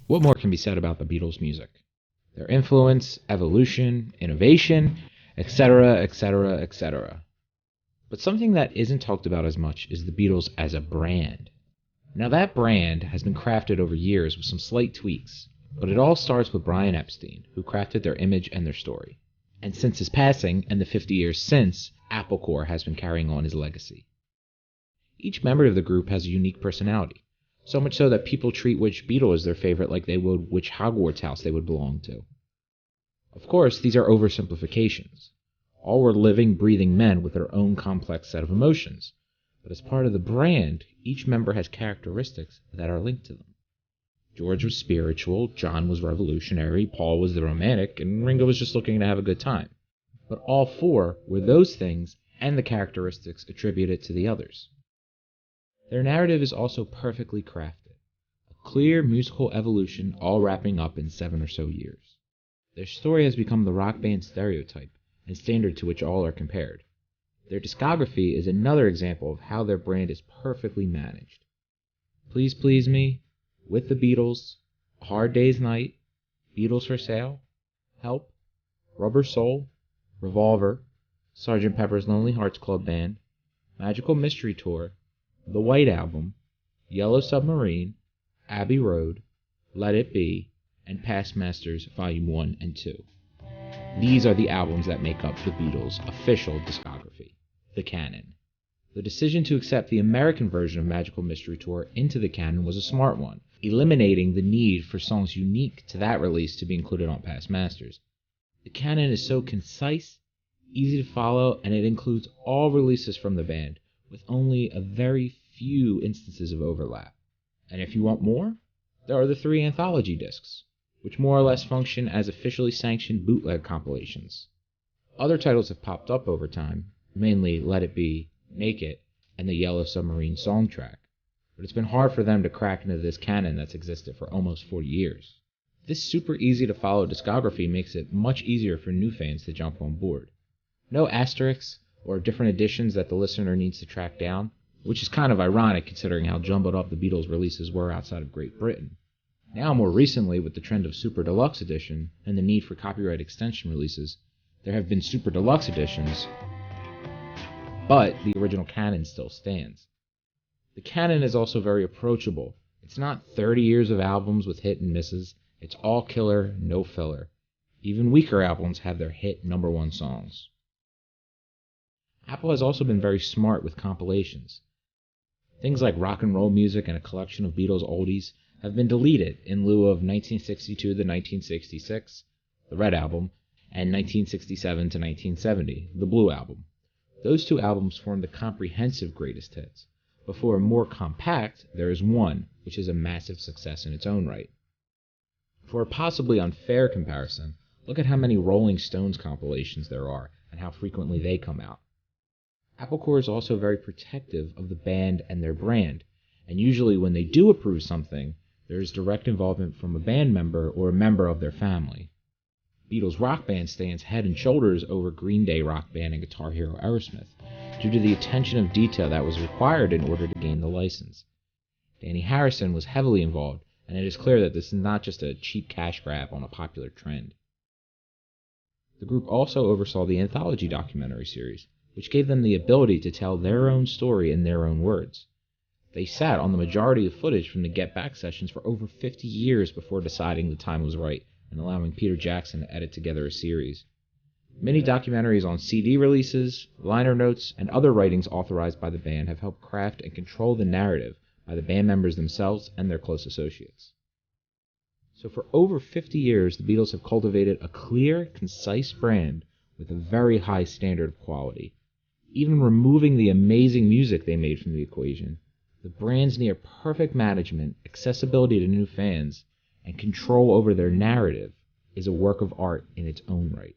What more can be said about the Beatles' music? Their influence, evolution, innovation, etc., etc., etc. But something that isn't talked about as much is the Beatles as a brand. Now that brand has been crafted over years with some slight tweaks, but it all starts with Brian Epstein, who crafted their image and their story. And since his passing, and the 50 years since, Apple Corps has been carrying on his legacy. Each member of the group has a unique personality, so much so that people treat which Beatle as their favorite like they would which Hogwarts house they would belong to. Of course, these are oversimplifications. All were living, breathing men with their own complex set of emotions, but as part of the brand, each member has characteristics that are linked to them. George was spiritual, John was revolutionary, Paul was the romantic, and Ringo was just looking to have a good time. But all four were those things and the characteristics attributed to the others. Their narrative is also perfectly crafted, a clear musical evolution all wrapping up in 7 or so years. Their story has become the rock band stereotype and standard to which all are compared. Their discography is another example of how their brand is perfectly managed. Please Please Me, With the Beatles, A Hard Day's Night, Beatles for Sale, Help, Rubber Soul, Revolver, Sgt. Pepper's Lonely Hearts Club Band, Magical Mystery Tour, The White Album, Yellow Submarine, Abbey Road, Let It Be, and Past Masters Volume 1 and 2. These are the albums that make up the Beatles' official discography, the canon. The decision to accept the American version of Magical Mystery Tour into the canon was a smart one, eliminating the need for songs unique to that release to be included on Past Masters. The canon is so concise, easy to follow, and it includes all releases from the band, with only a very few instances of overlap. And if you want more, there are the 3 anthology discs, which more or less function as officially sanctioned bootleg compilations. Other titles have popped up over time, mainly Let It Be, Make It, and the Yellow Submarine song track, but it's been hard for them to crack into this canon that's existed for almost 40 years. This super easy to follow discography makes it much easier for new fans to jump on board. No asterisks or different editions that the listener needs to track down, which is kind of ironic considering how jumbled up the Beatles' releases were outside of Great Britain. Now, more recently, with the trend of Super Deluxe Edition and the need for copyright extension releases, there have been Super Deluxe Editions, but the original canon still stands. The canon is also very approachable. It's not 30 years of albums with hit and misses. It's all killer, no filler. Even weaker albums have their hit #1 songs. Apple has also been very smart with compilations. Things like rock and roll music and a collection of Beatles oldies have been deleted in lieu of 1962 to 1966, the Red Album, and 1967 to 1970, the Blue Album. Those 2 albums form the comprehensive greatest hits, but for a more compact, there is one, which is a massive success in its own right. For a possibly unfair comparison, look at how many Rolling Stones compilations there are and how frequently they come out. Apple Corps is also very protective of the band and their brand, and usually when they do approve something, there is direct involvement from a band member or a member of their family. Beatles Rock Band stands head and shoulders over Green Day Rock Band and Guitar Hero Aerosmith, due to the attention of detail that was required in order to gain the license. Danny Harrison was heavily involved, and it is clear that this is not just a cheap cash grab on a popular trend. The group also oversaw the anthology documentary series, which gave them the ability to tell their own story in their own words. They sat on the majority of footage from the Get Back sessions for over 50 years before deciding the time was right and allowing Peter Jackson to edit together a series. Many documentaries on CD releases, liner notes, and other writings authorized by the band have helped craft and control the narrative by the band members themselves and their close associates. So for over 50 years, the Beatles have cultivated a clear, concise brand with a very high standard of quality. Even removing the amazing music they made from the equation, the brand's near perfect management, accessibility to new fans, and control over their narrative is a work of art in its own right.